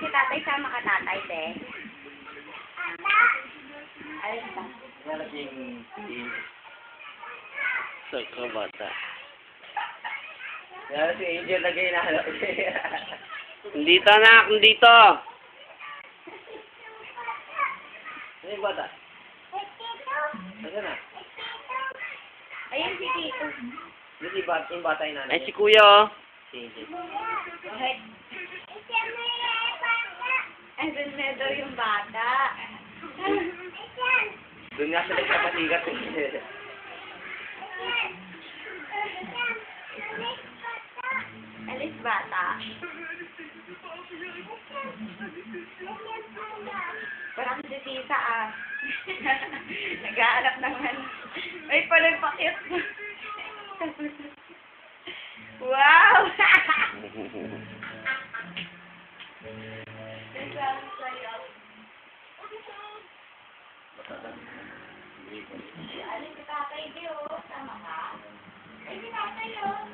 si tatay sama ka tatay, te. Ayun ba? Saka bata. Kaya si Angel lagay na hanap. Dito anak, dito. Ano yung bata? Ano na? Ayun si Tito. Yung bata yung nanay. Ay, si kuya oh. Si Angel. Bakit? Andun na daw yung bata. Doon nga sila sa patigat. Alis bata. Parang si Tita ah. Nag-aanap naman. Ay, pala pakit. Wow! Alin si tatay Dio? Tama ka? Ay, si tatay yun.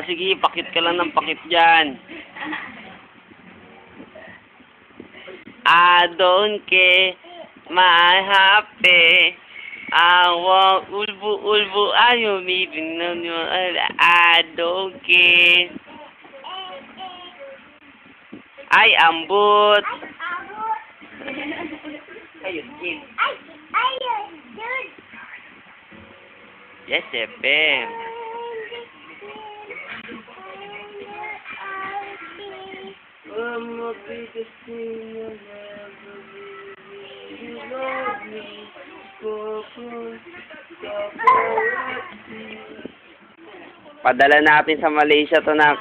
Sige, pakit ka lang ng pakit dyan. I don't care, my happy. I want ulbu, ayaw even know you. I don't care. Ay, ambot. Ayun, Jim. Ayun, dude. Yes, FM. I'm a biggest thing you'll never leave. You love me, Padala natin sa Malaysia to na.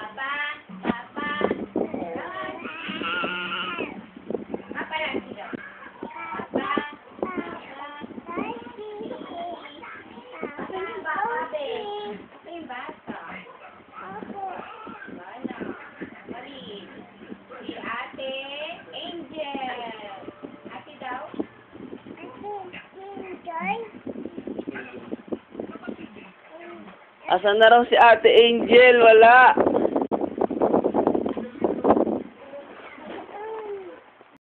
Asan na raw si Ate Angel? Wala.